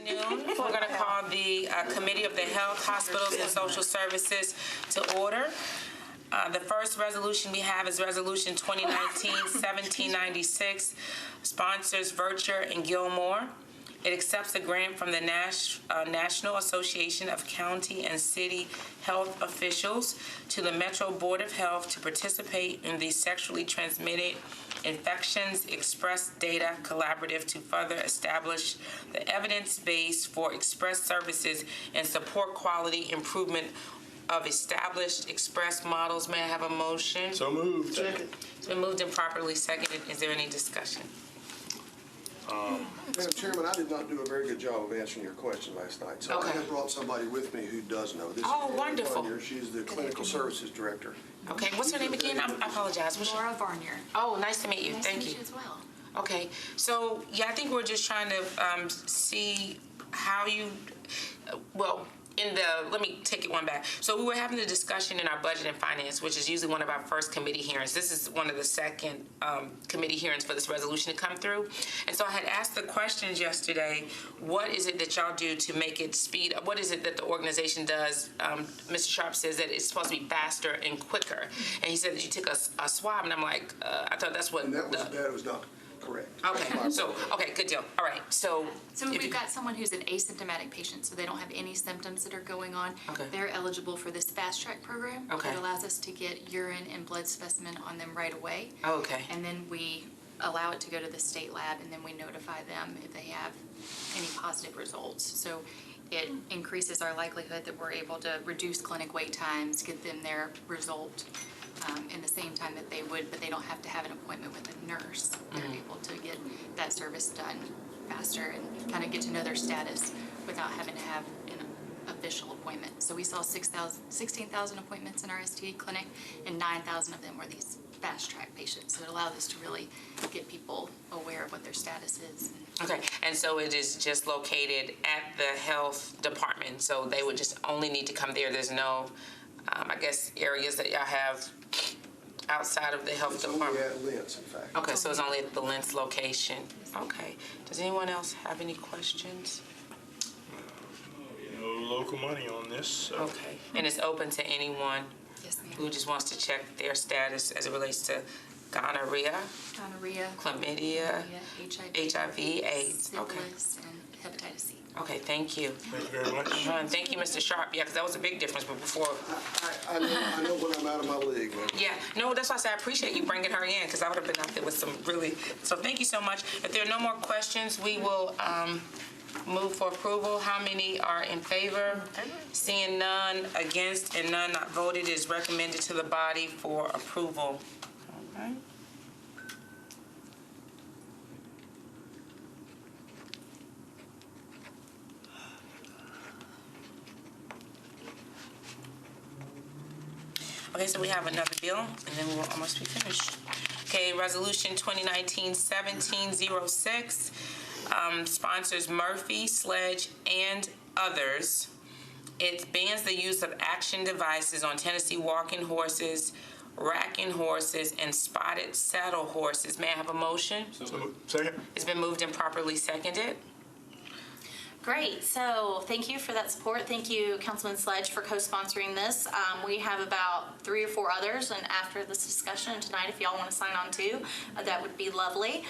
Noon. We're going to call the Committee of the Health, Hospitals, and Social Services to order. The first resolution we have is Resolution 2019-1796, sponsors Vercher and Gilmore. It accepts a grant from the National Association of County and City Health Officials to the Metro Board of Health to participate in the Sexually Transmitted Infections Express Data Collaborative to further establish the evidence base for express services and support quality improvement of established express models. May I have a motion? So moved. Second. It's been moved and properly seconded. Is there any discussion? Madam Chairman, I did not do a very good job of answering your question last night, so Okay. I have brought somebody with me who does know. This Oh, is wonderful. Varnier. She's the Clinical Services Director. Okay, what's her name again? I apologize. What's Laura Varnier. Oh, nice to meet you. Nice Thank to you. meet you as well. Okay, so yeah, I think we're just trying to see how you, let me take it one back. So we were having a discussion in our budget and finance, which is usually one of our first committee hearings. This is one of the second committee hearings for this resolution to come through. And so I had asked the questions yesterday, what is it that y'all do to make it speed up? What is it that the organization does? Mr. Sharp says that it's supposed to be faster and quicker. And he said that you took a swab, and I'm like, I thought that's what And that was not correct. Okay, so, okay, good deal. All right, so. So we've got someone who's an asymptomatic patient, so they don't have any symptoms that are going on. Okay. They're eligible for this fast track program. Okay. It allows us to get urine and blood specimen on them right away. Okay. And then we allow it to go to the state lab, and then we notify them if they have any positive results. So it increases our likelihood that we're able to reduce clinic wait times, get them their result in the same time that they would, but they don't have to have an appointment with a nurse. They're able to get that service done faster and kind of get to know their status without having to have an official appointment. So we saw 16,000 appointments in our STD clinic, and 9,000 of them were these fast track patients. So it allowed us to really get people aware of what their status is. Okay, and so it is just located at the health department, so they would just only need to come there. There's no, I guess, areas that y'all have outside of the health It's only department? at Lentz, in fact. Okay, so it's only at the Lentz location. Okay. Does anyone else have any questions? No local money on this. So. Okay, and it's open to anyone Yes, ma'am. who just wants to check their status as it relates to gonorrhea, Gonorrhea, chlamydia, HIV, AIDS. Okay. syphilis, and hepatitis C. Okay, thank you. Thank you very much. And thank you, Mr. Sharp. Yeah, because that was a big difference. But before, I know when I'm out of my league, man. yeah, no, that's why I said I appreciate you bringing her in, because I would have been out there with some really. So thank you so much. If there are no more questions, we will move for approval. How many are in favor? Seeing none, against, and none not voted, is recommended to the body for approval. All right. Okay, so we have another bill, and then we'll almost be finished. Okay, Resolution 2019-1706, sponsors Murphy, Sledge, and others. It bans the use of action devices on Tennessee walking horses, racking horses, and spotted saddle horses. May I have a motion? So moved. Second. It's been moved and properly seconded. Great, so thank you for that support. Thank you, Councilman Sledge, for co-sponsoring this. We have about 3 or 4 others, and after this discussion tonight, if y'all want to sign on too, that would be lovely.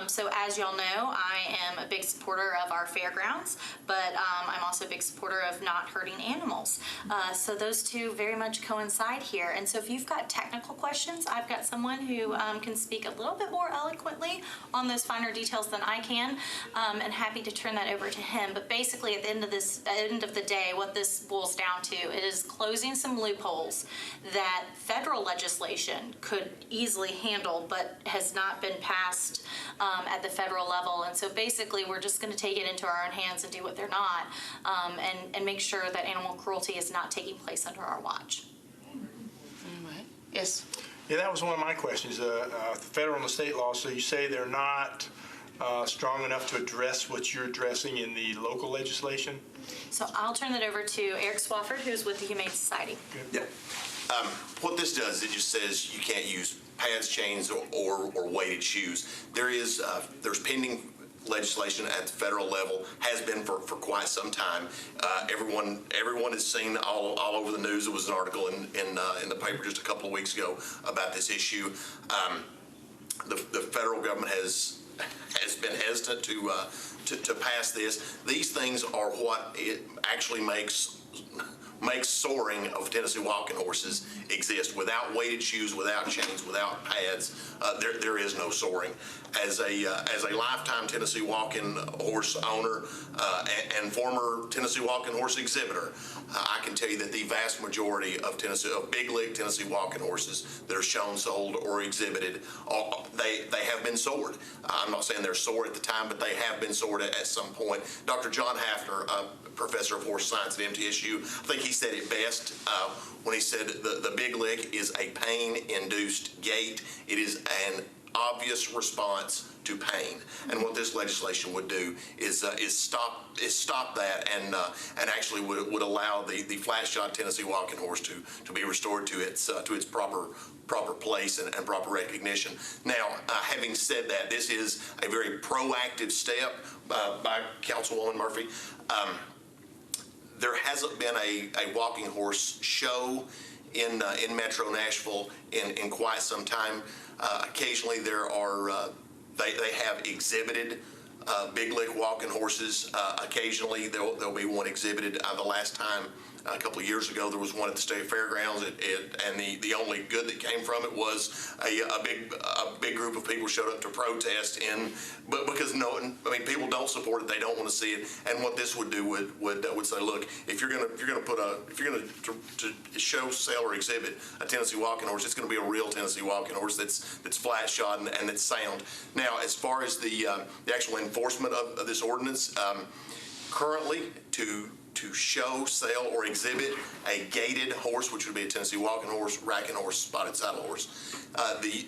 So as y'all know, I am a big supporter of our fairgrounds, but I'm also a big supporter of not hurting animals. So those two very much coincide here. And so if you've got technical questions, I've got someone who can speak a little bit more eloquently on those finer details than I can, and happy to turn that over to him. But basically, at the end of the day, what this boils down to, it is closing some loopholes that federal legislation could easily handle, but has not been passed at the federal level. And so basically, we're just going to take it into our own hands and do what they're not, and make sure that animal cruelty is not taking place under our watch. All right. Yes. Yeah, that was one of my questions. The federal and the state law, so you say they're not strong enough to address what you're addressing in the local legislation? So I'll turn that over to Eric Swafford, who's with the Humane Society. Yeah. What this does, it just says you can't use pads, chains, or weighted shoes. There's pending legislation at the federal level, has been for quite some time. Everyone has seen all over the news. There was an article in the paper just a couple of weeks ago about this issue. The federal government has been hesitant to pass this. These things are what it actually makes soaring of Tennessee walking horses exist. Without weighted shoes, without chains, without pads, there is no soaring. As a lifetime Tennessee walking horse owner and former Tennessee walking horse exhibitor, I can tell you that the vast majority of big league Tennessee walking horses that are shown, sold, or exhibited, they have been soared. I'm not saying they're sore at the time, but they have been soared at some point. Dr. John Hafner, professor of horse science at MTSU, I think he said it best when he said the big lick is a pain-induced gait. It is an obvious response to pain, and what this legislation would do is stop that and actually would allow the flat shod Tennessee walking horse to be restored to its proper place and proper recognition. Now, having said that, this is a very proactive step by Councilwoman Murphy. There hasn't been a walking horse show in Metro Nashville in quite some time. Occasionally there are, they have exhibited big lick walking horses. Occasionally there'll be one exhibited. The last time, a couple of years ago, there was one at the State Fairgrounds, and the only good that came from it was a big group of people showed up to protest but because people don't support it, they don't want to see it, and what this would do would say, look, if you're going to show, sell, or exhibit a Tennessee walking horse, it's going to be a real Tennessee walking horse that's flat shod and that's sound. Now, as far as the actual enforcement of this ordinance, currently to show, sell, or exhibit a gaited horse, which would be a Tennessee walking horse, racking horse, spotted saddle horse,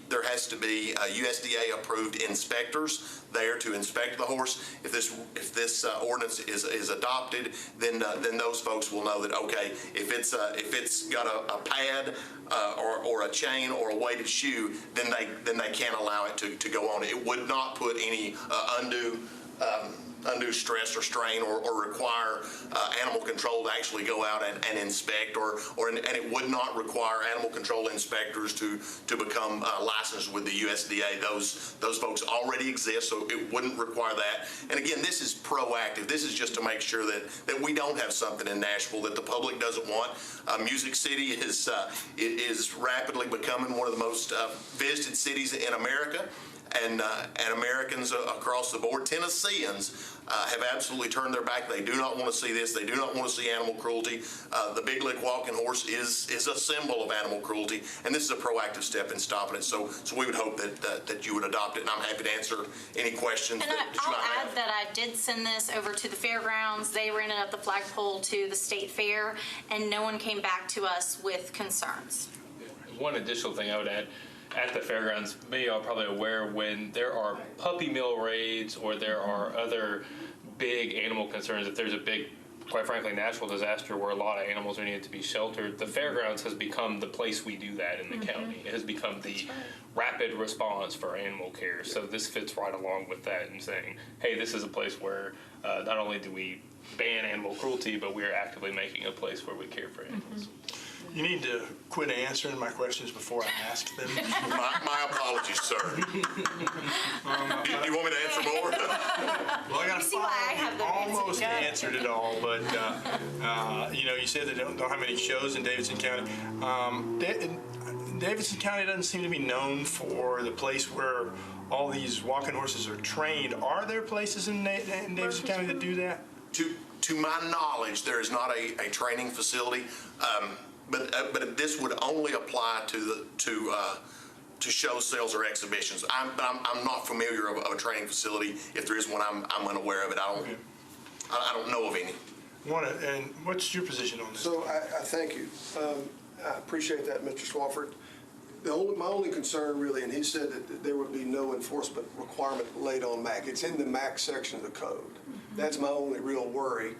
there has to be USDA-approved inspectors there to inspect the horse. If this ordinance is adopted, then those folks will know that, okay, if it's got a pad or a chain or a weighted shoe, then they can't allow it to go on. It would not put any undue stress or strain or require animal control to actually go out and inspect, and it would not require animal control inspectors to become licensed with the USDA. Those folks already exist, so it wouldn't require that. And again, this is proactive. This is just to make sure that we don't have something in Nashville that the public doesn't want. Music City is rapidly becoming one of the most visited cities in America. And Americans across the board, Tennesseans, have absolutely turned their back. They do not want to see this. They do not want to see animal cruelty. The big lick walking horse is a symbol of animal cruelty, and this is a proactive step in stopping it. So we would hope that you would adopt it, and I'm happy to answer any questions And that you I'll might have. add that I did send this over to the fairgrounds. They rented up the flagpole to the state fair, and no one came back to us with concerns. One additional thing I would add, at the fairgrounds, many are probably aware when there are puppy mill raids or there are other big animal concerns, if there's a big, quite frankly, natural disaster where a lot of animals are needed to be sheltered, the fairgrounds has become the place we do that in the county. It has become the rapid response for animal care. So this fits right along with that and saying, hey, this is a place where not only do we ban animal cruelty, but we are actively making a place where we care for animals. You need to quit answering my questions before I ask them. My apologies, sir. Do you want me to answer more? Well, I got You see why I have the almost answer. answered it all, but you said they don't have any shows in Davidson County. Davidson County doesn't seem to be known for the place where all these walking horses are trained. Are there places in Davidson County that do that? To my knowledge, there is not a training facility, but this would only apply to show, sales, or exhibitions. I'm not familiar of a training facility. If there is one, I'm unaware of it. I don't know of any. And what's your position on this? So I thank you. I appreciate that, Mr. Swafford. My only concern really, and he said that there would be no enforcement requirement laid on MAC. It's in the MAC section of the code. That's my only real worry.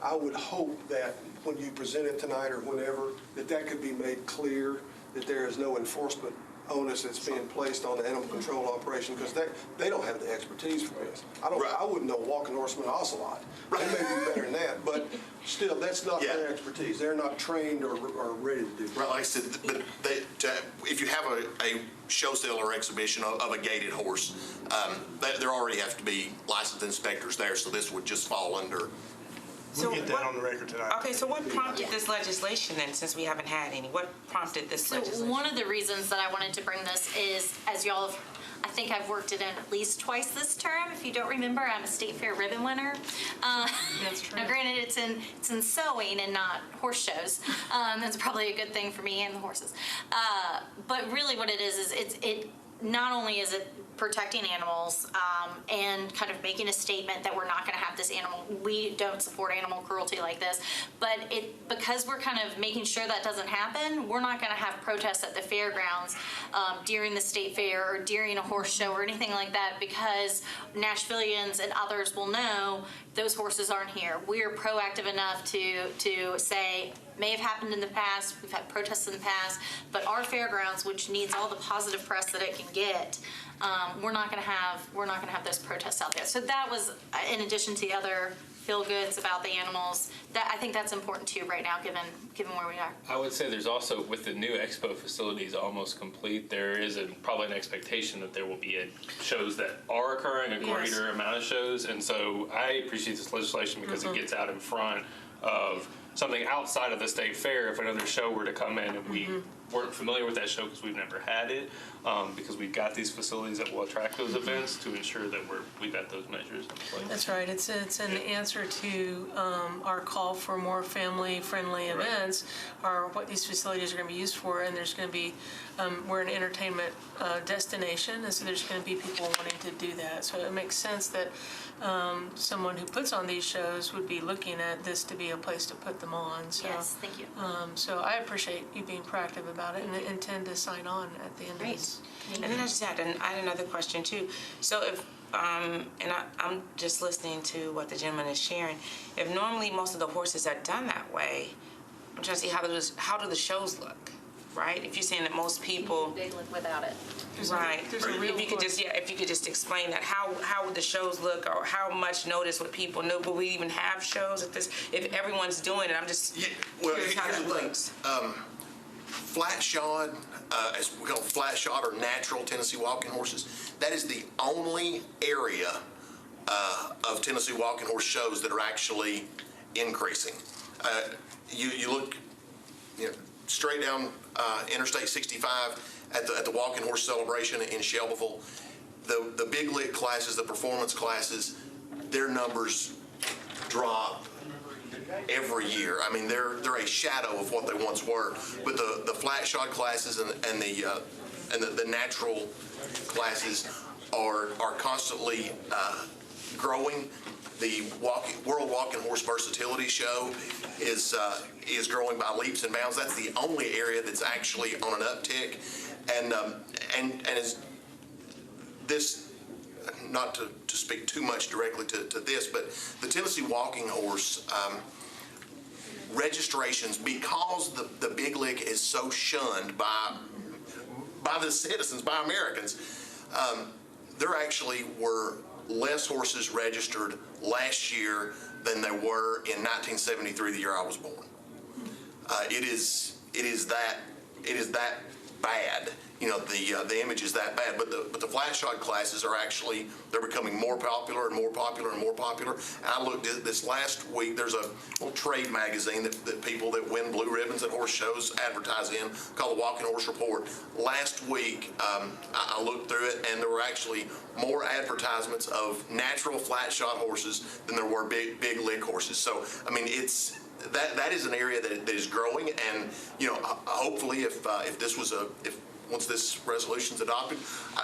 I would hope that when you present it tonight or whenever, that could be made clear that there is no enforcement onus that's being placed on the animal control operation, because they don't have the expertise for this. Right. I wouldn't know walking horseman ocelot. They may be better than that, but still, that's not Yeah. their expertise. They're not trained or ready to do that. Right, like I said, but if you have a show, sale, or exhibition of a gaited horse, there already have to be licensed inspectors there, so this would just fall under. We'll get that on the record tonight. Okay, so what prompted this legislation then, since we haven't had any? What prompted this So legislation? one of the reasons that I wanted to bring this is, as y'all have, I think I've worked it in at least twice this term. If you don't remember, I'm a state fair ribbon winner. That's true. Now granted, it's in sewing and not horse shows. That's probably a good thing for me and the horses. But really what it is it not only is it protecting animals and kind of making a statement that we're not going to have this animal, we don't support animal cruelty like this, but because we're kind of making sure that doesn't happen, we're not going to have protests at the fairgrounds during the state fair or during a horse show or anything like that, because Nashvillians and others will know those horses aren't here. We're proactive enough to say, may have happened in the past, we've had protests in the past, but our fairgrounds, which needs all the positive press that it can get, we're not going to have those protests out there. So that was, in addition to the other feel goods about the animals, that I think that's important too right now, given where we are. I would say there's also, with the new expo facilities almost complete, there is probably an expectation that there will be shows that are occurring, a greater amount of shows, and so I appreciate this legislation because it gets out in front of something outside of the state fair. If another show were to come in and we weren't familiar with that show because we've never had it, because we've got these facilities that will attract those events to ensure that we've got those measures in place. That's right. It's an answer to our call for more family-friendly events, or what these facilities are going to be used for. And there's going to be, we're an entertainment destination, and so there's going to be people wanting to do that. So it makes sense that someone who puts on these shows would be looking at this to be a place to put them on. So, Yes, thank you. So I appreciate you being proactive about it, and intend to sign on at the end of this. And then I just had another question too. So if, and I'm just listening to what the gentleman is sharing, if normally most of the horses are done that way, I'm trying to see how do the shows look, right? If you're saying that most people, They look without it. right? There's a real If you could just explain that, how would the shows look, or how much notice would people know? Will we even have shows if everyone's doing it? I'm just curious how here's that the thing. looks. Flat shod, as we call them, flat shod or natural Tennessee walking horses, that is the only area of Tennessee walking horse shows that are actually increasing. You look straight down Interstate 65 at the walking horse celebration in Shelbyville, the big lick classes, the performance classes, their numbers drop every year. I mean, they're a shadow of what they once were. But the flat shod classes and the natural classes are constantly growing. The World Walking Horse Versatility Show is growing by leaps and bounds. That's the only area that's actually on an uptick, and is this. Not to speak too much directly to this, but the Tennessee walking horse registrations, because the big lick is so shunned by the citizens, by Americans, there actually were less horses registered last year than there were in 1973, the year I was born. It is that bad. The image is that bad, but the flat shod classes are actually, they're becoming more popular and more popular and more popular. And I looked at this last week, there's a little trade magazine that people that win blue ribbons at horse shows advertise in, called the Walking Horse Report. Last week, I looked through it, and there were actually more advertisements of natural flat shod horses than there were big lick horses. So, I mean, that is an area that is growing, and hopefully, if once this resolution's adopted,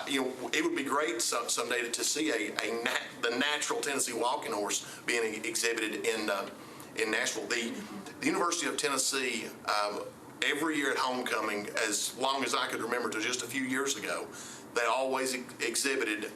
it would be great someday to see the natural Tennessee walking horse being exhibited in Nashville. The University of Tennessee, every year at homecoming, as long as I could remember, to just a few years ago, they always exhibited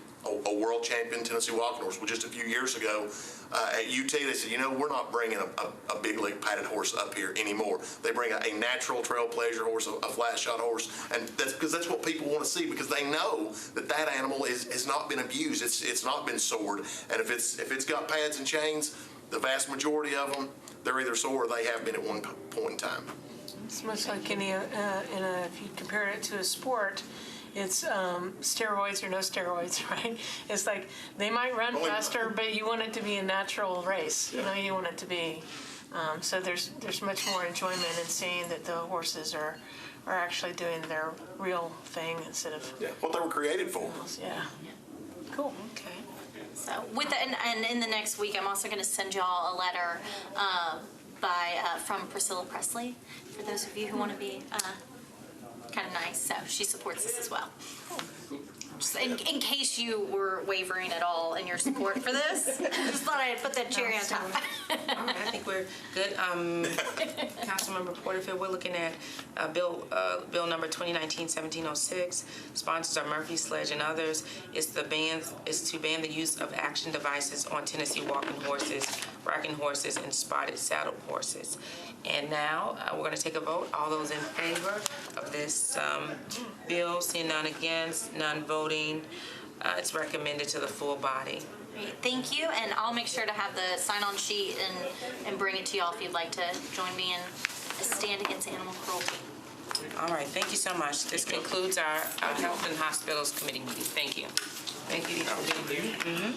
a world champion Tennessee walking horse. Well, just a few years ago at UT, they said, we're not bringing a big league padded horse up here anymore. They bring a natural trail pleasure horse, a flat shot horse, and that's because that's what people want to see, because they know that animal has not been abused. It's not been sored, and if it's got pads and chains, the vast majority of them, they're either sore or they have been at one point in time. It's much like any, if you compare it to a sport, it's steroids or no steroids, right? It's like they might run faster, but you want it to be a natural race. You want it to be. So there's much more enjoyment in seeing that the horses are actually doing their real thing instead of What they were created for. yeah. Cool. Okay. So with and in the next week, I'm also going to send y'all a letter from Priscilla Presley, for those of you who want to be kind of nice. So she supports this as well. Just in case you were wavering at all in your support for this, just thought I'd put that cherry on top. All right, I think we're good. Councilmember Porterfield, we're looking at bill number 2019-1706. Sponsors are Murphy, Sledge, and others. Is to ban the use of action devices on Tennessee walking horses, rocking horses, and spotted saddle horses. And now we're going to take a vote. All those in favor of this bill, seeing none against, none voting, it's recommended to the full body. Great, thank you, and I'll make sure to have the sign-on sheet and bring it to y'all if you'd like to join me in a stand against animal cruelty. All right, thank you so much. This concludes our Health and Hospitals Committee meeting. Thank you. Thank you for being here.